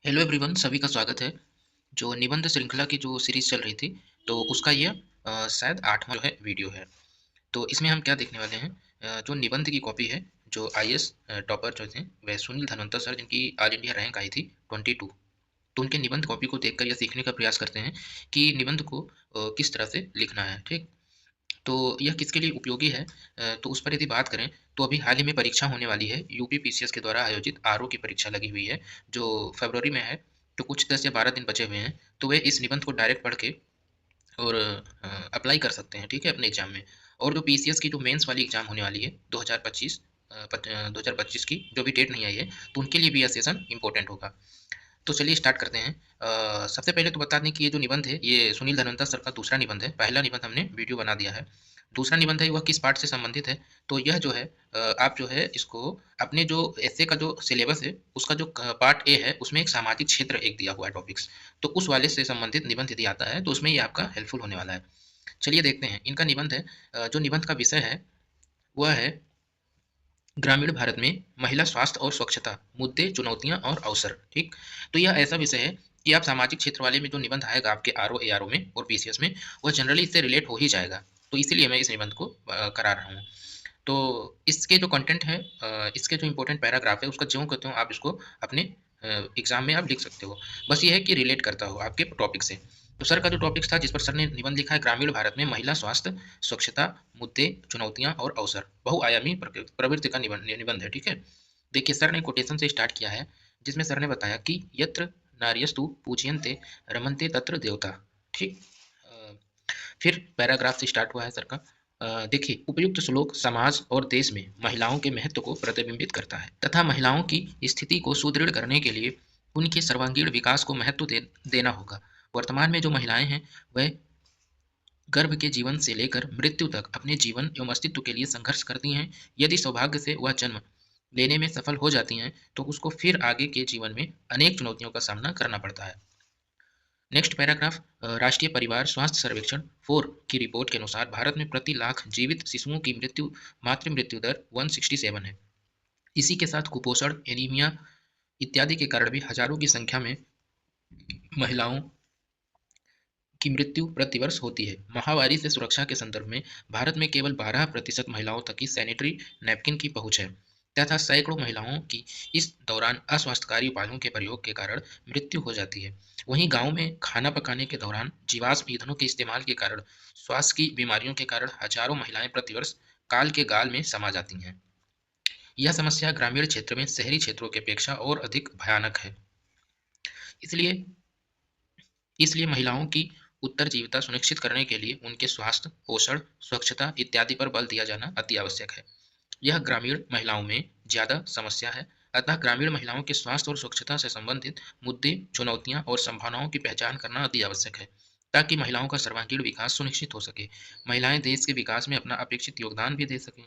Hello everyone, सभी का स्वागत है। जो निबंध श्रृंखला की जो सीरीज़ चल रही थी, तो उसका ये शायद 8वाँ जो है वीडियो है। तो इसमें हम क्या देखने वाले हैं, जो निबंध की कॉपी है, जो आईएएस टॉपर जो थे, वह सुनील धनवंतर सर, जिनकी ऑल इंडिया रैंक आई थी 22। तो उनके निबंध कॉपी को देखकर यह सीखने का प्रयास करते हैं कि निबंध को किस तरह से लिखना है, ठीक? तो यह किसके लिए उपयोगी है, तो उस पर यदि बात करें, तो अभी हाल ही में परीक्षा होने वाली है। यूपी पीसीएस के द्वारा आयोजित आरओ की परीक्षा लगी हुई है, जो फरवरी में है। तो कुछ 10 या 12 दिन बचे हुए हैं, तो वे इस निबंध को डायरेक्ट पढ़ के और अप्लाई कर सकते हैं, ठीक है, अपने एग्ज़ाम में। और जो पीसीएस की जो मेंस वाली एग्ज़ाम होने वाली है 2025 की, जो अभी डेट नहीं आई है, तो उनके लिए भी यह सेशन इम्पोर्टेंट होगा। तो चलिए स्टार्ट करते हैं। सबसे पहले तो बता दें कि ये जो निबंध है, ये सुनील धनवंतर सर का दूसरा निबंध है। पहला निबंध हमने वीडियो बना दिया है। दूसरा निबंध है, वह किस पार्ट से संबंधित है, तो यह जो है, आप जो है इसको अपने जो एस्से का जो सिलेबस है, उसका जो पार्ट ए है, उसमें एक सामाजिक क्षेत्र एक दिया हुआ है टॉपिक्स, तो उस वाले से संबंधित निबंध यदि आता है, तो उसमें ये आपका हेल्पफुल होने वाला है। चलिए देखते हैं इनका निबंध है। जो निबंध का विषय है, वह है ग्रामीण भारत में महिला स्वास्थ्य और स्वच्छता, मुद्दे, चुनौतियां और अवसर, ठीक? तो यह ऐसा विषय है कि आप सामाजिक क्षेत्र वाले में जो निबंध आएगा आपके आरओ एआरओ में और पीसीएस में, वह जनरली इससे रिलेट हो ही जाएगा। तो इसीलिए मैं इस निबंध को करा रहा हूँ। तो इसके जो कंटेंट है, इसके जो इंपॉर्टेंट पैराग्राफ है, उसका ज्यों का त्यों आप इसको अपने एग्जाम में आप लिख सकते हो। बस ये है कि रिलेट करता हो आपके टॉपिक से। तो सर का जो टॉपिक था, जिस पर सर ने निबंध लिखा है, ग्रामीण भारत में महिला स्वास्थ्य, स्वच्छता, मुद्दे, चुनौतियां और अवसर, बहुआयामी प्रवृत्ति का निबंध निबंध है, ठीक है? देखिए, सर ने कोटेशन से स्टार्ट किया है, जिसमें सर ने बताया कि यत्र नार्यस्तु पूज्यन्ते रमन्ते तत्र देवता, ठीक? अ, फिर पैराग्राफ से स्टार्ट हुआ है सर का। देखिए, उपयुक्त श्लोक समाज और देश में महिलाओं के महत्व को प्रतिबिंबित करता है तथा महिलाओं की स्थिति को सुदृढ़ करने के लिए उनके सर्वांगीण विकास को महत्व देना होगा। वर्तमान में जो महिलाएं हैं, वह गर्भ के जीवन से लेकर मृत्यु तक अपने जीवन एवं अस्तित्व के लिए संघर्ष करती हैं। यदि सौभाग्य से वह जन्म लेने में सफल हो जाती हैं, तो उसको फिर आगे के जीवन में अनेक चुनौतियों का सामना करना पड़ता है। नेक्स्ट पैराग्राफ, राष्ट्रीय परिवार स्वास्थ्य सर्वेक्षण 4 की रिपोर्ट के अनुसार भारत में प्रति लाख जीवित शिशुओं की मातृ मृत्यु दर 167 है। इसी के साथ कुपोषण, एनीमिया इत्यादि के कारण भी हजारों की संख्या में महिलाओं की मृत्यु प्रतिवर्ष होती है। माहवारी से सुरक्षा के संदर्भ में भारत में केवल 12% महिलाओं तक की सैनिटरी नैपकिन की पहुंच है तथा सैकड़ों महिलाओं की इस दौरान अस्वास्थ्यकारी उपायों के प्रयोग के कारण मृत्यु हो जाती है। वहीं गांव में खाना पकाने के दौरान जीवाश्म ईंधनों के इस्तेमाल के कारण स्वास्थ्य की बीमारियों के कारण हजारों महिलाएं प्रतिवर्ष काल के गाल में समा जाती हैं। यह समस्या ग्रामीण क्षेत्र में शहरी क्षेत्रों की अपेक्षा और अधिक भयानक है। इसलिए इसलिए महिलाओं की उत्तरजीविता सुनिश्चित करने के लिए उनके स्वास्थ्य, पोषण, स्वच्छता इत्यादि पर बल दिया जाना अति आवश्यक है। यह ग्रामीण महिलाओं में ज़्यादा समस्या है, अतः ग्रामीण महिलाओं के स्वास्थ्य और स्वच्छता से संबंधित मुद्दे, चुनौतियां और संभावनाओं की पहचान करना अति आवश्यक है, ताकि महिलाओं का सर्वांगीण विकास सुनिश्चित हो सके। महिलाएं देश के विकास में अपना अपेक्षित योगदान भी दे सकें।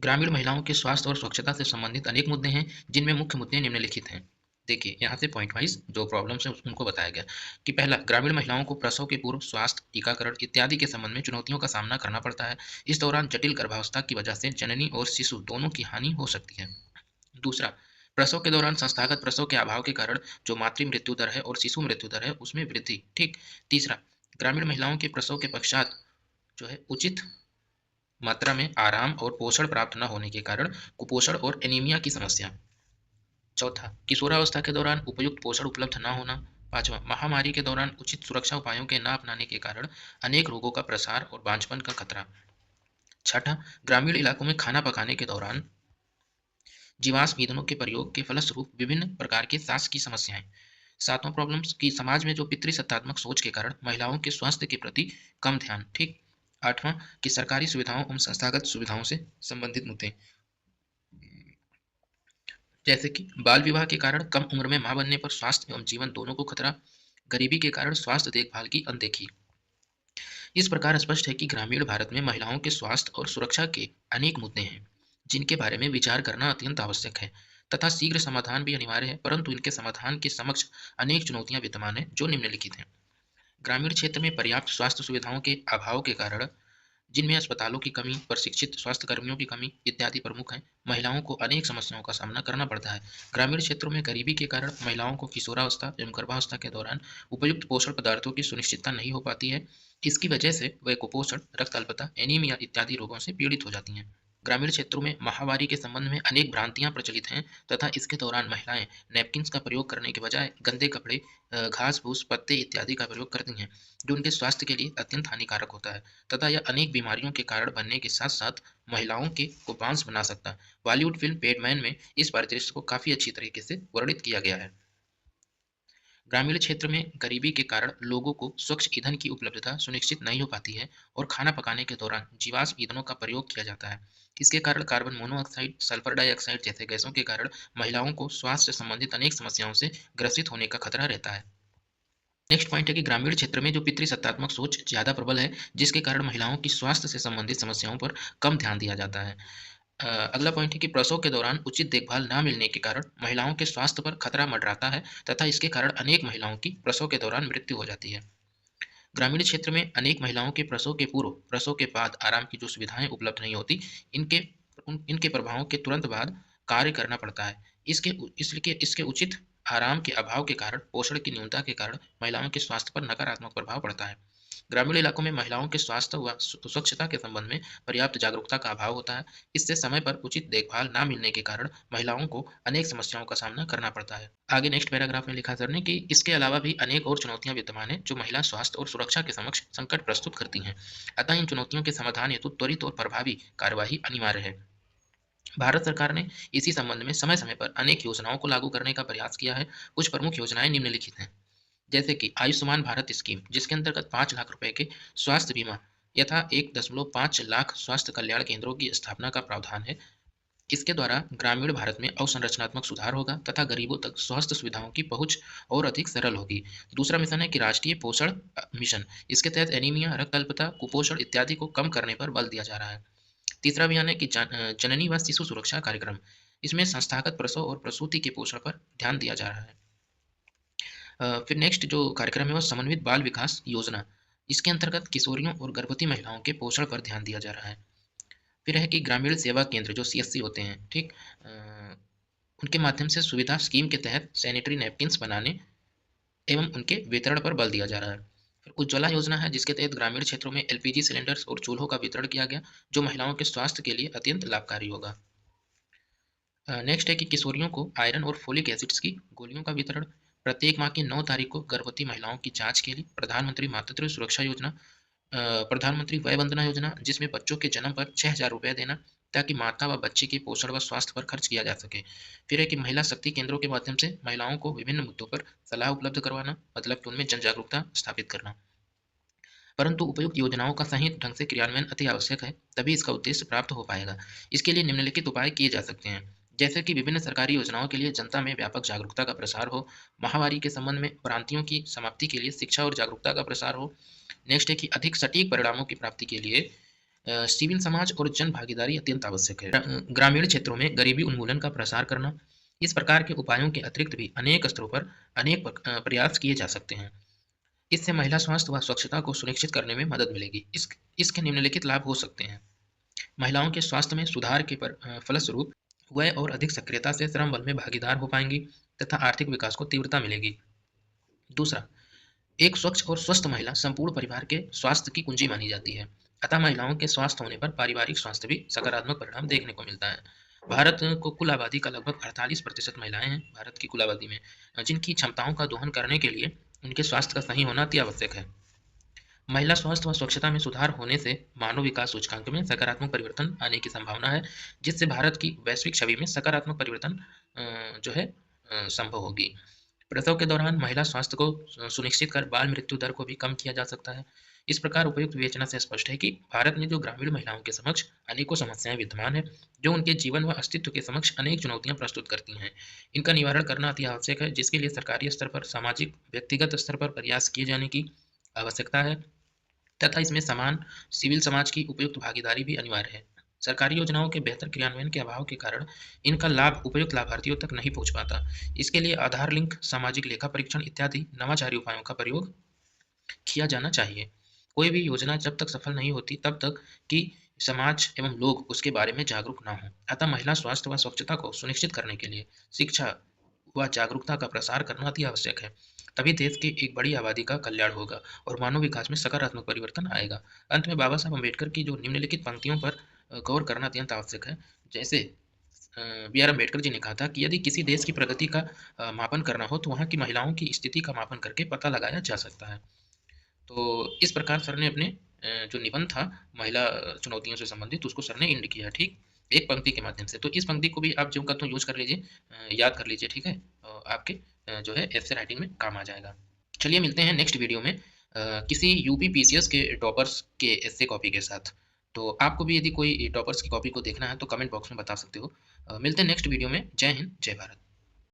ग्रामीण महिलाओं के स्वास्थ्य और स्वच्छता से संबंधित अनेक मुद्दे हैं, जिनमें मुख्य मुद्दे निम्नलिखित हैं। देखिए, यहाँ से पॉइंट वाइज जो प्रॉब्लम्स हैं उनको बताया गया कि पहला, ग्रामीण महिलाओं को प्रसव के पूर्व स्वास्थ्य, टीकाकरण इत्यादि के संबंध में चुनौतियों का सामना करना पड़ता है। इस दौरान जटिल गर्भावस्था की वजह से जननी और शिशु दोनों की हानि हो सकती है। दूसरा, प्रसव के दौरान संस्थागत प्रसव के अभाव के कारण जो मातृ मृत्यु दर है और शिशु मृत्यु दर है, उसमें वृद्धि, ठीक? तीसरा, ग्रामीण महिलाओं के प्रसव के पश्चात जो है उचित मात्रा में आराम और पोषण प्राप्त न होने के कारण कुपोषण और एनीमिया की समस्या। चौथा, किशोरावस्था के दौरान उपयुक्त पोषण उपलब्ध न होना। पांचवा, महामारी के दौरान उचित सुरक्षा उपायों के न अपनाने के कारण अनेक रोगों का प्रसार और बांझपन का खतरा। छठा, ग्रामीण इलाकों में खाना पकाने के दौरान जीवाश्म ईंधनों के प्रयोग के फलस्वरूप विभिन्न प्रकार के सांस की समस्याएं। सातवां प्रॉब्लम्स की समाज में जो पितृसत्तात्मक सोच के कारण महिलाओं के स्वास्थ्य के प्रति कम ध्यान, ठीक? आठवां, कि सरकारी सुविधाओं एवं संस्थागत सुविधाओं से संबंधित मुद्दे, जैसे कि बाल विवाह के कारण कम उम्र में मां बनने पर स्वास्थ्य एवं जीवन दोनों को खतरा, गरीबी के कारण स्वास्थ्य देखभाल की अनदेखी। इस प्रकार स्पष्ट है कि ग्रामीण भारत में महिलाओं के स्वास्थ्य और सुरक्षा के अनेक मुद्दे हैं, जिनके बारे में विचार करना अत्यंत आवश्यक है तथा शीघ्र समाधान भी अनिवार्य है, परंतु इनके समाधान के समक्ष अनेक चुनौतियां विद्यमान हैं, जो निम्नलिखित हैं। ग्रामीण क्षेत्र में पर्याप्त स्वास्थ्य सुविधाओं के अभाव के कारण जिनमें अस्पतालों की कमी, प्रशिक्षित स्वास्थ्य कर्मियों की कमी इत्यादि प्रमुख हैं। महिलाओं को अनेक समस्याओं का सामना करना पड़ता है। ग्रामीण क्षेत्रों में गरीबी के कारण महिलाओं को किशोरावस्था एवं गर्भावस्था के दौरान उपयुक्त पोषण पदार्थों की सुनिश्चितता नहीं हो पाती है। इसकी वजह से वे कुपोषण, रक्त अल्पता, एनीमिया इत्यादि रोगों से पीड़ित हो जाती हैं। ग्रामीण क्षेत्रों में माहवारी के संबंध में अनेक भ्रांतियां प्रचलित हैं तथा इसके दौरान महिलाएं नैपकिन्स का प्रयोग करने के बजाय गंदे कपड़े, घास फूस, पत्ते इत्यादि का प्रयोग करती हैं, जो उनके स्वास्थ्य के लिए अत्यंत हानिकारक होता है तथा यह अनेक बीमारियों के कारण बनने के साथ साथ महिलाओं के कुपांश बना सकता है। बॉलीवुड फिल्म पैडमैन में इस परिदृश्य को काफी अच्छी तरीके से वर्णित किया गया है। ग्रामीण क्षेत्र में गरीबी के कारण लोगों को स्वच्छ ईंधन की उपलब्धता सुनिश्चित नहीं हो पाती है और खाना पकाने के दौरान जीवाश्म ईंधनों का प्रयोग किया जाता है। इसके कारण कार्बन मोनोऑक्साइड, सल्फर डाइऑक्साइड जैसे गैसों के कारण महिलाओं को स्वास्थ्य से संबंधित अनेक समस्याओं से ग्रसित होने का खतरा रहता है। नेक्स्ट पॉइंट है कि ग्रामीण क्षेत्र में जो पितृसत्तात्मक सोच ज़्यादा प्रबल है, जिसके कारण महिलाओं की स्वास्थ्य से संबंधित समस्याओं पर कम ध्यान दिया जाता है। अगला पॉइंट है कि प्रसव के दौरान उचित देखभाल ना मिलने के कारण महिलाओं के स्वास्थ्य पर खतरा मंडराता है तथा इसके कारण अनेक महिलाओं की प्रसव के दौरान मृत्यु हो जाती है। ग्रामीण क्षेत्र में अनेक महिलाओं के प्रसव के पूर्व, प्रसव के बाद आराम की जो सुविधाएं उपलब्ध नहीं होती, इनके इनके प्रभावों के तुरंत बाद कार्य करना पड़ता है। इसके उचित आराम के अभाव के कारण, पोषण की न्यूनता के कारण महिलाओं के स्वास्थ्य पर नकारात्मक प्रभाव पड़ता है। ग्रामीण इलाकों में महिलाओं के स्वास्थ्य व स्वच्छता के संबंध में पर्याप्त जागरूकता का अभाव होता है। इससे समय पर उचित देखभाल ना मिलने के कारण महिलाओं को अनेक समस्याओं का सामना करना पड़ता है। आगे नेक्स्ट पैराग्राफ में लिखा सर ने कि इसके अलावा भी अनेक और चुनौतियां विद्यमान हैं जो महिला स्वास्थ्य और सुरक्षा के समक्ष संकट प्रस्तुत करती हैं। अतः इन चुनौतियों के समाधान हेतु त्वरित और प्रभावी कार्यवाही अनिवार्य है। भारत सरकार ने इसी संबंध में समय समय पर अनेक योजनाओं को लागू करने का प्रयास किया है। कुछ प्रमुख योजनाएं निम्नलिखित हैं, जैसे कि आयुष्मान भारत स्कीम, जिसके अंतर्गत 5 लाख रुपए के स्वास्थ्य बीमा यथा 1.5 लाख स्वास्थ्य कल्याण केंद्रों की स्थापना का प्रावधान है। इसके द्वारा ग्रामीण भारत में अवसंरचनात्मक सुधार होगा तथा गरीबों तक स्वास्थ्य सुविधाओं की पहुंच और अधिक सरल होगी। दूसरा मिशन है कि राष्ट्रीय पोषण मिशन। इसके तहत एनीमिया, रक्त अल्पता, कुपोषण इत्यादि को कम करने पर बल दिया जा रहा है। तीसरा अभियान है कि जननी व शिशु सुरक्षा कार्यक्रम। इसमें संस्थागत प्रसव और प्रसूति के पोषण पर ध्यान दिया जा रहा है। फिर नेक्स्ट जो कार्यक्रम है वो समन्वित बाल विकास योजना। इसके अंतर्गत किशोरियों और गर्भवती महिलाओं के पोषण पर ध्यान दिया जा रहा है। फिर है कि ग्रामीण सेवा केंद्र जो सीएससी होते हैं, ठीक, उनके माध्यम से सुविधा स्कीम के तहत सैनिटरी नैपकिन्स बनाने एवं उनके वितरण पर बल दिया जा रहा है। फिर उज्ज्वला योजना है, जिसके तहत ग्रामीण क्षेत्रों में एलपीजी सिलेंडर्स और चूल्हों का वितरण किया गया, जो महिलाओं के स्वास्थ्य के लिए अत्यंत लाभकारी होगा। नेक्स्ट है कि किशोरियों को आयरन और फोलिक एसिड्स की गोलियों का वितरण। प्रत्येक माह की 9 तारीख को गर्भवती महिलाओं की जांच के लिए प्रधानमंत्री मातृत्व सुरक्षा योजना, प्रधानमंत्री वय वंदना योजना, जिसमें बच्चों के जन्म पर 6,000 रुपये देना ताकि माता व बच्चे के पोषण व स्वास्थ्य पर खर्च किया जा सके। फिर है कि महिला शक्ति केंद्रों के माध्यम से महिलाओं को विभिन्न मुद्दों पर सलाह उपलब्ध करवाना, मतलब कि उनमें जन जागरूकता स्थापित करना। परंतु उपयुक्त योजनाओं का सही ढंग से क्रियान्वयन अति आवश्यक है, तभी इसका उद्देश्य प्राप्त हो पाएगा। इसके लिए निम्नलिखित उपाय किए जा सकते हैं, जैसे कि विभिन्न सरकारी योजनाओं के लिए जनता में व्यापक जागरूकता का प्रसार हो, महामारी के संबंध में भ्रांतियों की समाप्ति के लिए शिक्षा और जागरूकता का प्रसार हो। नेक्स्ट है कि अधिक सटीक परिणामों की प्राप्ति के लिए सिविल समाज और जन भागीदारी अत्यंत आवश्यक है। ग्रामीण क्षेत्रों में गरीबी उन्मूलन का प्रसार करना। इस प्रकार के उपायों के अतिरिक्त भी अनेक स्तरों पर अनेक प्रयास किए जा सकते हैं। इससे महिला स्वास्थ्य व स्वच्छता को सुनिश्चित करने में मदद मिलेगी। इसके निम्नलिखित लाभ हो सकते हैं। महिलाओं के स्वास्थ्य में सुधार के फलस्वरूप वह और अधिक सक्रियता से श्रम बल में भागीदार हो पाएंगी तथा आर्थिक विकास को तीव्रता मिलेगी। दूसरा, एक स्वच्छ और स्वस्थ महिला संपूर्ण परिवार के स्वास्थ्य की कुंजी मानी जाती है। अतः महिलाओं के स्वस्थ होने पर पारिवारिक स्वास्थ्य भी सकारात्मक परिणाम देखने को मिलता है। भारत को कुल आबादी का लगभग 48% महिलाएं हैं भारत की कुल आबादी में, जिनकी क्षमताओं का दोहन करने के लिए उनके स्वास्थ्य का सही होना अति आवश्यक है। महिला स्वास्थ्य व स्वच्छता में सुधार होने से मानव विकास सूचकांक में सकारात्मक परिवर्तन आने की संभावना है, जिससे भारत की वैश्विक छवि में सकारात्मक परिवर्तन जो है संभव होगी। प्रसव के दौरान महिला स्वास्थ्य को सुनिश्चित कर बाल मृत्यु दर को भी कम किया जा सकता है। इस प्रकार उपयुक्त विवेचना से स्पष्ट है कि भारत में जो ग्रामीण महिलाओं के समक्ष अनेकों समस्याएं विद्यमान है, जो उनके जीवन व अस्तित्व के समक्ष अनेक चुनौतियां प्रस्तुत करती हैं। इनका निवारण करना अति आवश्यक है, जिसके लिए सरकारी स्तर पर, सामाजिक, व्यक्तिगत स्तर पर प्रयास किए जाने की आवश्यकता है तथा इसमें समान सिविल समाज की उपयुक्त भागीदारी भी अनिवार्य है। सरकारी योजनाओं के बेहतर क्रियान्वयन के अभाव के कारण इनका लाभ उपयुक्त लाभार्थियों तक नहीं पहुंच पाता। इसके लिए आधार लिंक, सामाजिक लेखा परीक्षण इत्यादि नवाचारी उपायों का प्रयोग किया जाना चाहिए। कोई भी योजना जब तक सफल नहीं होती तब तक कि समाज एवं लोग उसके बारे में जागरूक ना हों। अतः महिला स्वास्थ्य व स्वच्छता को सुनिश्चित करने के लिए शिक्षा व जागरूकता का प्रसार करना अति आवश्यक है। तभी देश की एक बड़ी आबादी का कल्याण होगा और मानव विकास में सकारात्मक परिवर्तन आएगा। अंत में बाबा साहब अम्बेडकर की जो निम्नलिखित पंक्तियों पर गौर करना अत्यंत आवश्यक है। जैसे बी आर अम्बेडकर जी ने कहा था कि यदि किसी देश की प्रगति का मापन करना हो तो वहाँ की महिलाओं की स्थिति का मापन करके पता लगाया जा सकता है। तो इस प्रकार सर ने अपने जो निबंध था महिला चुनौतियों से संबंधित उसको सर ने एंड किया, ठीक? एक पंक्ति के माध्यम से। तो इस पंक्ति को भी आप ज्यों का त्यों यूज़ कर लीजिए, याद कर लीजिए, ठीक है? आपके जो है एस्से राइटिंग में काम आ जाएगा। चलिए मिलते हैं नेक्स्ट वीडियो में किसी यूपी पीसीएस के टॉपर्स के एस्से कॉपी के साथ। तो आपको भी यदि कोई टॉपर्स की कॉपी को देखना है तो कमेंट बॉक्स में बता सकते हो। मिलते हैं नेक्स्ट वीडियो में। जय हिंद, जय भारत।